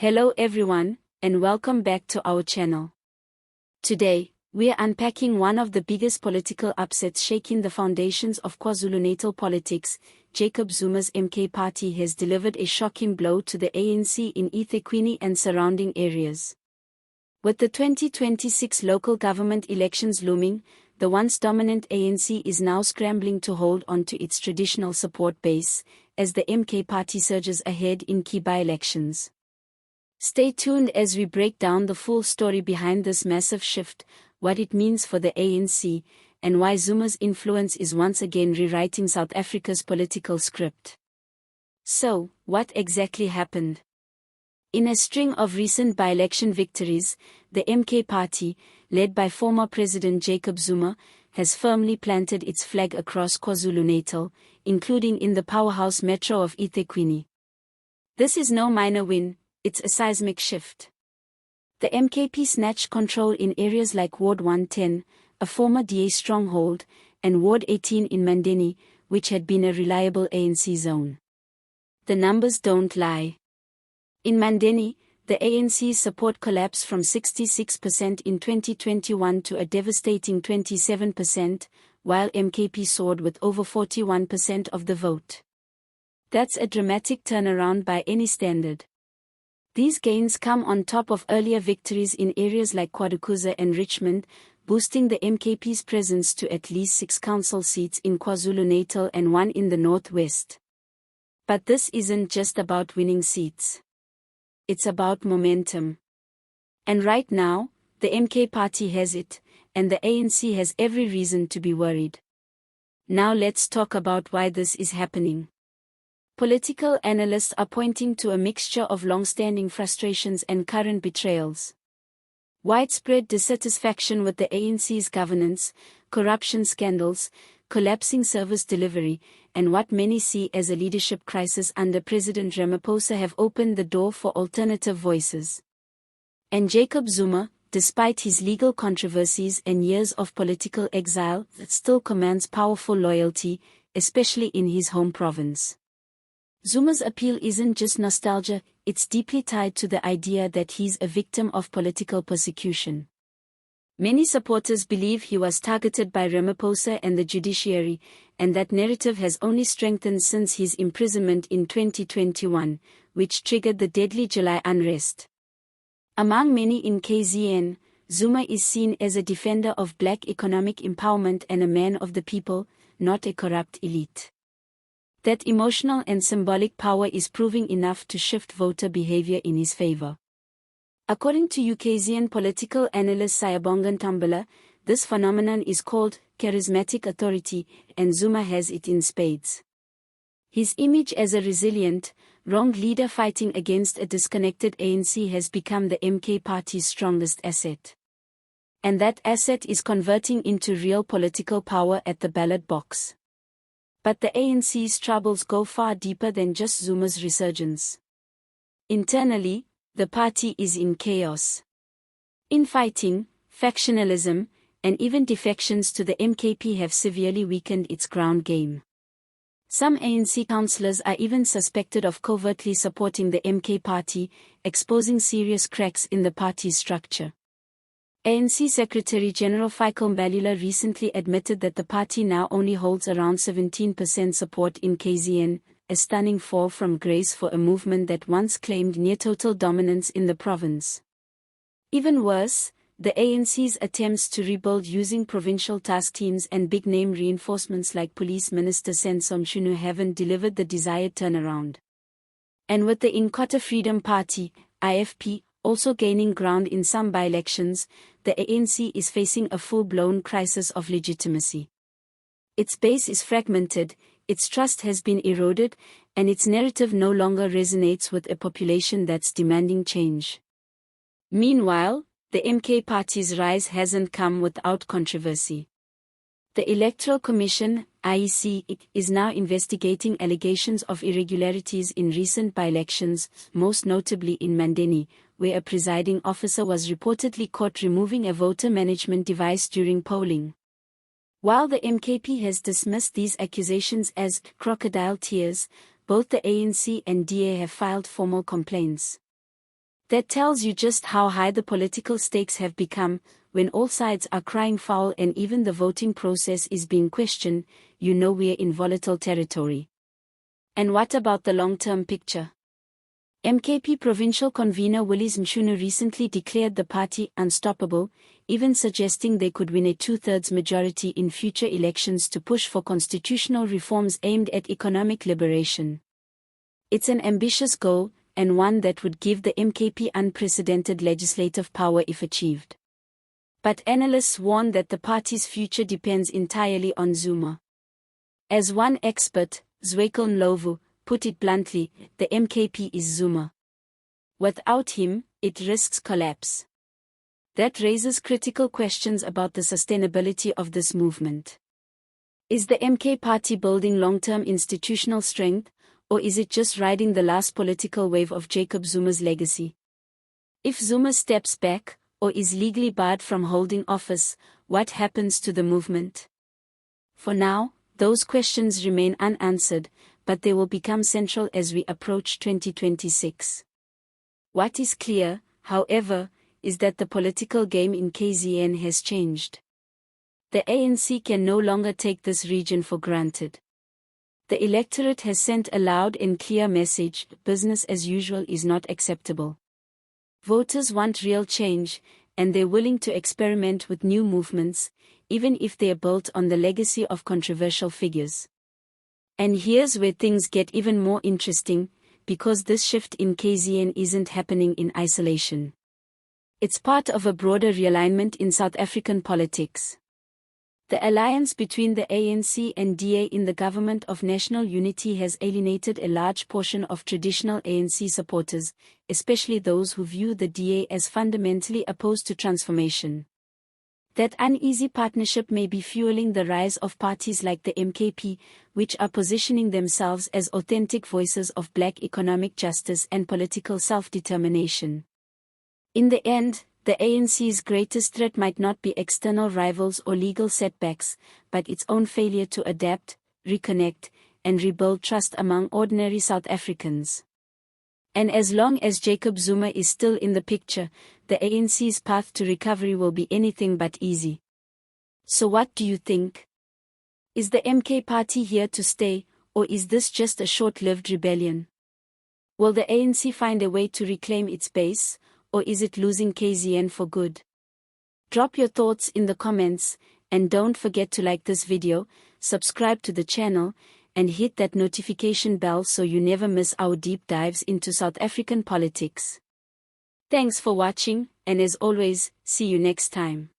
Hello everyone, and welcome back to our channel. Today, we are unpacking one of the biggest political upsets shaking the foundations of KwaZulu-Natal politics. Jacob Zuma's MK Party has delivered a shocking blow to the ANC in eThekwini and surrounding areas. With the 2026 local government elections looming, the once dominant ANC is now scrambling to hold on to its traditional support base, as the MK Party surges ahead in key by-elections. Stay tuned as we break down the full story behind this massive shift, what it means for the ANC, and why Zuma's influence is once again rewriting South Africa's political script. So, what exactly happened? In a string of recent by-election victories, the MK Party, led by former President Jacob Zuma, has firmly planted its flag across KwaZulu-Natal, including in the powerhouse metro of eThekwini. This is no minor win. It's a seismic shift. The MKP snatched control in areas like Ward 110, a former DA stronghold, and Ward 18 in Mandeni, which had been a reliable ANC zone. The numbers don't lie. In Mandeni, the ANC's support collapsed from 66% in 2021 to a devastating 27%, while MKP soared with over 41% of the vote. That's a dramatic turnaround by any standard. These gains come on top of earlier victories in areas like KwaDukuza and Richmond, boosting the MKP's presence to at least 6 council seats in KwaZulu-Natal and 1 in the northwest. But this isn't just about winning seats. It's about momentum. And right now, the MK Party has it, and the ANC has every reason to be worried. Now let's talk about why this is happening. Political analysts are pointing to a mixture of long-standing frustrations and current betrayals. Widespread dissatisfaction with the ANC's governance, corruption scandals, collapsing service delivery, and what many see as a leadership crisis under President Ramaphosa have opened the door for alternative voices. And Jacob Zuma, despite his legal controversies and years of political exile, still commands powerful loyalty, especially in his home province. Zuma's appeal isn't just nostalgia, it's deeply tied to the idea that he's a victim of political persecution. Many supporters believe he was targeted by Ramaphosa and the judiciary, and that narrative has only strengthened since his imprisonment in 2021, which triggered the deadly July unrest. Among many in KZN, Zuma is seen as a defender of black economic empowerment and a man of the people, not a corrupt elite. That emotional and symbolic power is proving enough to shift voter behavior in his favor. According to KZN political analyst Sayabonga Ntambula, this phenomenon is called charismatic authority, and Zuma has it in spades. His image as a resilient, wrong leader fighting against a disconnected ANC has become the MK Party's strongest asset. And that asset is converting into real political power at the ballot box. But the ANC's troubles go far deeper than just Zuma's resurgence. Internally, the party is in chaos. Infighting, factionalism, and even defections to the MKP have severely weakened its ground game. Some ANC councillors are even suspected of covertly supporting the MK Party, exposing serious cracks in the party's structure. ANC Secretary General Michael Mbalula recently admitted that the party now only holds around 17% support in KZN, a stunning fall from grace for a movement that once claimed near-total dominance in the province. Even worse, the ANC's attempts to rebuild using provincial task teams and big-name reinforcements like Police Minister Senzo Mchunu haven't delivered the desired turnaround. And with the Inkatha Freedom Party, IFP, also gaining ground in some by-elections, the ANC is facing a full-blown crisis of legitimacy. Its base is fragmented, its trust has been eroded, and its narrative no longer resonates with a population that's demanding change. Meanwhile, the MK Party's rise hasn't come without controversy. The Electoral Commission, IEC, is now investigating allegations of irregularities in recent by-elections, most notably in Mandeni, where a presiding officer was reportedly caught removing a voter management device during polling. While the MKP has dismissed these accusations as crocodile tears, both the ANC and DA have filed formal complaints. That tells you just how high the political stakes have become. When all sides are crying foul and even the voting process is being questioned, you know we're in volatile territory. And what about the long-term picture? MKP provincial convener Willies Mshunu recently declared the party unstoppable, even suggesting they could win a two-thirds majority in future elections to push for constitutional reforms aimed at economic liberation. It's an ambitious goal, and one that would give the MKP unprecedented legislative power if achieved. But analysts warn that the party's future depends entirely on Zuma. As one expert, Zwekil Ndlovu, put it bluntly, the MKP is Zuma. Without him, it risks collapse. That raises critical questions about the sustainability of this movement. Is the MK Party building long-term institutional strength, or is it just riding the last political wave of Jacob Zuma's legacy? If Zuma steps back, or is legally barred from holding office, what happens to the movement? For now, those questions remain unanswered, but they will become central as we approach 2026. What is clear, however, is that the political game in KZN has changed. The ANC can no longer take this region for granted. The electorate has sent a loud and clear message: business as usual is not acceptable. Voters want real change, and they're willing to experiment with new movements, even if they're built on the legacy of controversial figures. And here's where things get even more interesting, because this shift in KZN isn't happening in isolation. It's part of a broader realignment in South African politics. The alliance between the ANC and DA in the Government of National Unity has alienated a large portion of traditional ANC supporters, especially those who view the DA as fundamentally opposed to transformation. That uneasy partnership may be fueling the rise of parties like the MKP, which are positioning themselves as authentic voices of black economic justice and political self-determination. In the end, the ANC's greatest threat might not be external rivals or legal setbacks, but its own failure to adapt, reconnect, and rebuild trust among ordinary South Africans. And as long as Jacob Zuma is still in the picture, the ANC's path to recovery will be anything but easy. So what do you think? Is the MK Party here to stay, or is this just a short-lived rebellion? Will the ANC find a way to reclaim its base, or is it losing KZN for good? Drop your thoughts in the comments, and don't forget to like this video, subscribe to the channel, and hit that notification bell so you never miss our deep dives into South African politics. Thanks for watching, and as always, see you next time.